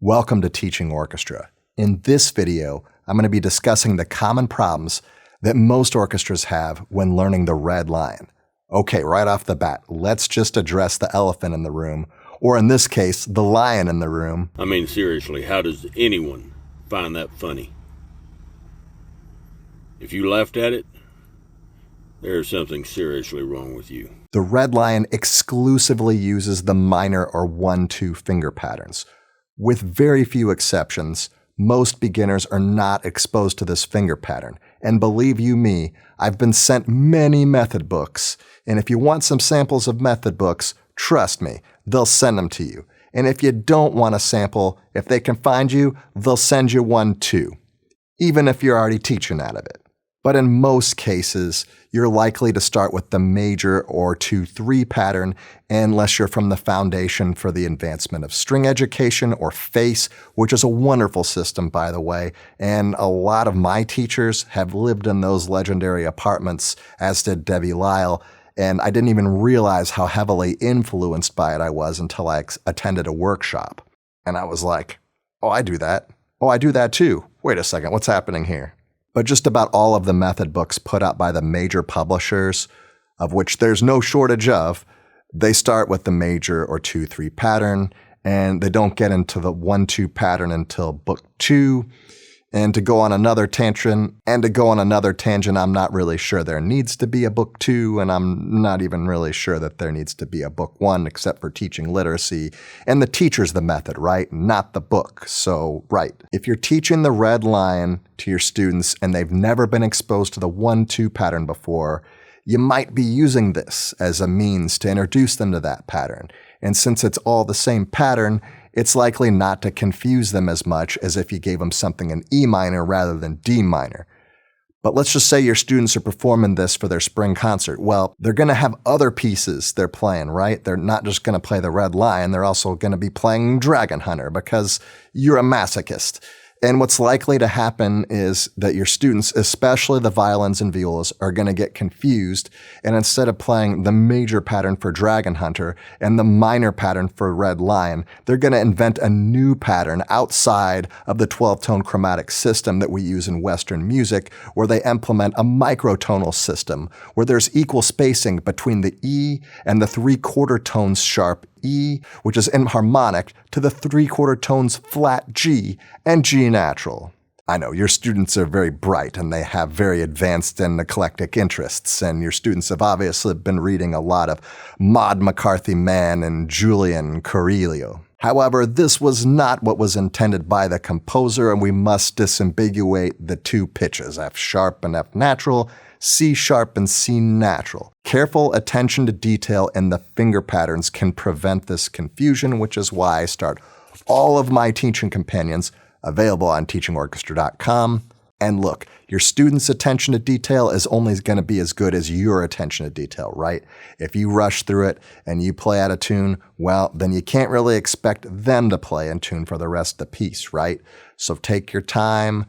Welcome to Teaching Orchestra. In this video, I'm going to be discussing the common problems that most orchestras have when learning the red line. Okay, right off the bat, let's just address the elephant in the room, or in this case, the lion in the room. I mean, seriously, how does anyone find that funny? If you laughed at it, there's something seriously wrong with you. The red line exclusively uses the minor or 1-2 finger patterns. With very few exceptions, most beginners are not exposed to this finger pattern. And believe you me, I've been sent many method books. And if you want some samples of method books, trust me, they'll send them to you. And if you don't want a sample, if they can find you, they'll send you one too, even if you're already teaching out of it. But in most cases, you're likely to start with the major or 2-3 pattern unless you're from the Foundation for the Advancement of String Education, or FACE, which is a wonderful system, by the way. And a lot of my teachers have lived in those legendary apartments, as did Debbie Lyle. And I didn't even realize how heavily influenced by it I was until I attended a workshop. And I was like, oh, I do that. Oh, I do that too. Wait a second, what's happening here? But just about all of the method books put out by the major publishers, of which there's no shortage of, they start with the major or 2-3 pattern, and they don't get into the 1-2 pattern until book 2. And to go on another tangent, I'm not really sure there needs to be a book 2, and I'm not even really sure that there needs to be a book 1, except for teaching literacy. And the teacher's the method, right? Not the book. So, right. If you're teaching the red line to your students and they've never been exposed to the 1-2 pattern before, you might be using this as a means to introduce them to that pattern. And since it's all the same pattern, it's likely not to confuse them as much as if you gave them something in E minor rather than D minor. But let's just say your students are performing this for their spring concert. Well, they're going to have other pieces they're playing, right? They're not just going to play the red line. They're also going to be playing Dragon Hunter because you're a masochist. And what's likely to happen is that your students, especially the violins and violas, are going to get confused. And instead of playing the major pattern for Dragon Hunter and the minor pattern for Red Lion, they're going to invent a new pattern outside of the 12-tone chromatic system that we use in Western music, where they implement a microtonal system, where there's equal spacing between the E and the 3/4 tones sharp E, which is enharmonic, to the 3/4 tones flat G and G natural. I know, your students are very bright and they have very advanced and eclectic interests, and your students have obviously been reading a lot of Maud McCarthy Mann and Julian Corelio. However, this was not what was intended by the composer, and we must disambiguate the two pitches, F sharp and F natural, C sharp and C natural. Careful attention to detail in the finger patterns can prevent this confusion, which is why I start all of my teaching companions available on teachingorchestra.com. And look, your students' attention to detail is only going to be as good as your attention to detail, right? If you rush through it and you play out of tune, well, then you can't really expect them to play in tune for the rest of the piece, right? So take your time,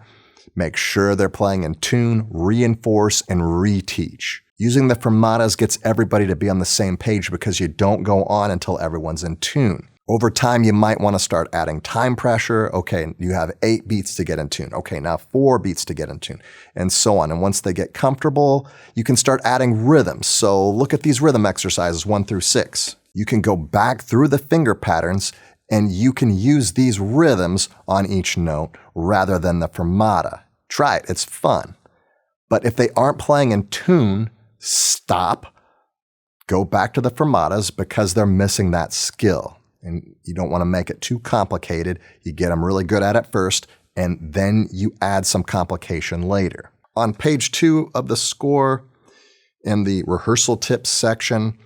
make sure they're playing in tune, reinforce, and reteach. Using the fermatas gets everybody to be on the same page because you don't go on until everyone's in tune. Over time, you might want to start adding time pressure. Okay, you have 8 beats to get in tune. Okay, now 4 beats to get in tune, and so on. And once they get comfortable, you can start adding rhythms. So look at these rhythm exercises 1 through 6. You can go back through the finger patterns and you can use these rhythms on each note rather than the fermata. Try it, it's fun. But if they aren't playing in tune, stop, go back to the fermatas because they're missing that skill. And you don't want to make it too complicated. You get them really good at it first, and then you add some complication later. On page 2 of the score, in the rehearsal tips section,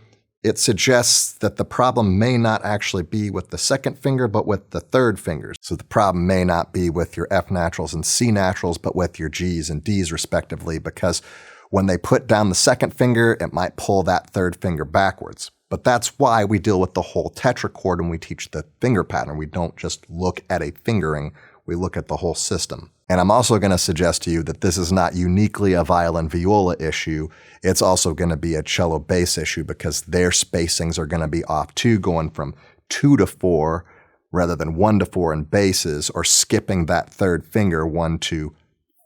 it suggests that the problem may not actually be with the second finger, but with the third fingers. So the problem may not be with your F naturals and C naturals, but with your Gs and Ds respectively, because when they put down the second finger, it might pull that third finger backwards. But that's why we deal with the whole tetrachord when we teach the finger pattern. We don't just look at a fingering, we look at the whole system. And I'm also going to suggest to you that this is not uniquely a violin viola issue. It's also going to be a cello bass issue because their spacings are going to be off too, going from 2 to 4 rather than 1 to 4 in basses, or skipping that third finger 1 to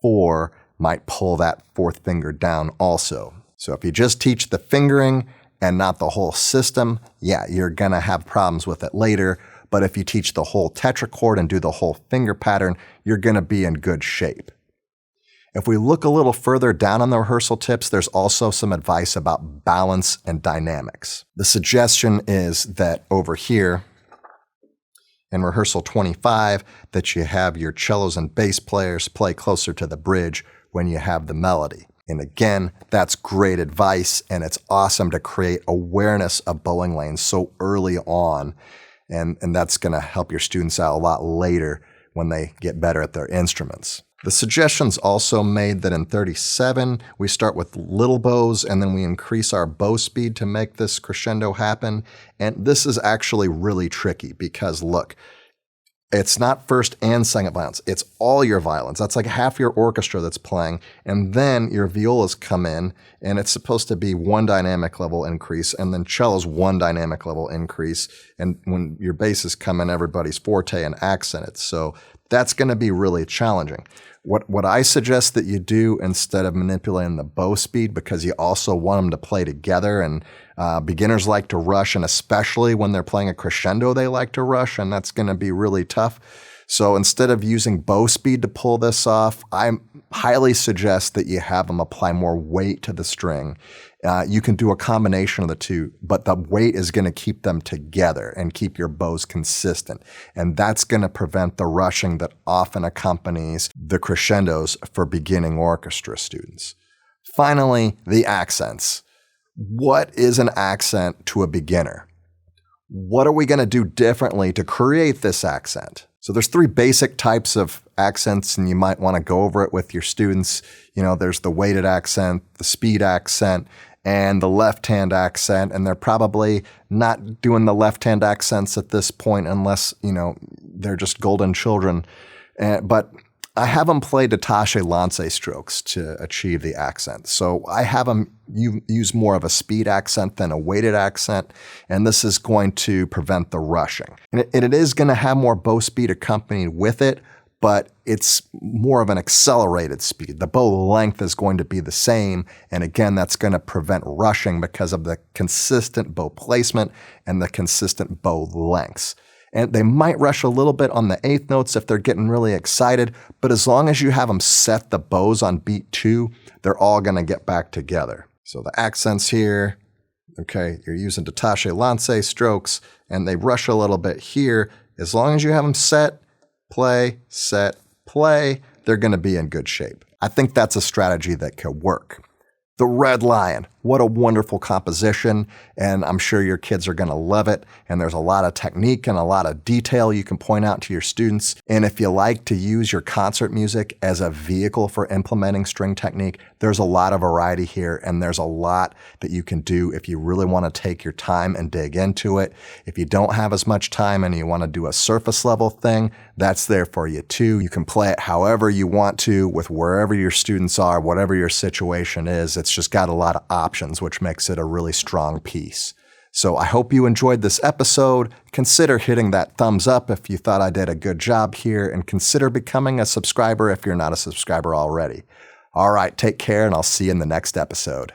4 might pull that fourth finger down also. So if you just teach the fingering and not the whole system, yeah, you're going to have problems with it later. But if you teach the whole tetrachord and do the whole finger pattern, you're going to be in good shape. If we look a little further down on the rehearsal tips, there's also some advice about balance and dynamics. The suggestion is that over here in rehearsal 25, that you have your cellos and bass players play closer to the bridge when you have the melody. And again, that's great advice, and it's awesome to create awareness of bowing lanes so early on. And that's going to help your students out a lot later when they get better at their instruments. The suggestion's also made that in 37, we start with little bows and then we increase our bow speed to make this crescendo happen. And this is actually really tricky because look, it's not first and second violins. It's all your violins. That's like half your orchestra that's playing. And then your violas come in, and it's supposed to be 1 dynamic level increase, and then cellos 1 dynamic level increase. And when your basses come in, everybody's forte and accented. So that's going to be really challenging. What I suggest that you do instead of manipulating the bow speed, because you also want them to play together, and beginners like to rush, and especially when they're playing a crescendo, they like to rush, and that's going to be really tough. So instead of using bow speed to pull this off, I highly suggest that you have them apply more weight to the string. You can do a combination of the two, but the weight is going to keep them together and keep your bows consistent. And that's going to prevent the rushing that often accompanies the crescendos for beginning orchestra students. Finally, the accents. What is an accent to a beginner? What are we going to do differently to create this accent? So there's 3 basic types of accents, and you might want to go over it with your students. You know, there's the weighted accent, the speed accent, and the left-hand accent, and they're probably not doing the left-hand accents at this point unless, you know, they're just golden children. But I have them play détaché lancé strokes to achieve the accent. So I have them use more of a speed accent than a weighted accent, and this is going to prevent the rushing. And it is going to have more bow speed accompanied with it, but it's more of an accelerated speed. The bow length is going to be the same, and again, that's going to prevent rushing because of the consistent bow placement and the consistent bow lengths. And they might rush a little bit on the 8th notes if they're getting really excited, but as long as you have them set the bows on beat 2, they're all going to get back together. So the accents here, okay, you're using détaché lancé strokes, and they rush a little bit here. As long as you have them set, play, they're going to be in good shape. I think that's a strategy that could work. The Red Lion, what a wonderful composition, and I'm sure your kids are going to love it, and there's a lot of technique and a lot of detail you can point out to your students. And if you like to use your concert music as a vehicle for implementing string technique, there's a lot of variety here, and there's a lot that you can do if you really want to take your time and dig into it. If you don't have as much time and you want to do a surface level thing, that's there for you too. You can play it however you want to with wherever your students are, whatever your situation is. It's just got a lot of options, which makes it a really strong piece. So I hope you enjoyed this episode. Consider hitting that thumbs up if you thought I did a good job here, and consider becoming a subscriber if you're not a subscriber already. All right, take care, and I'll see you in the next episode.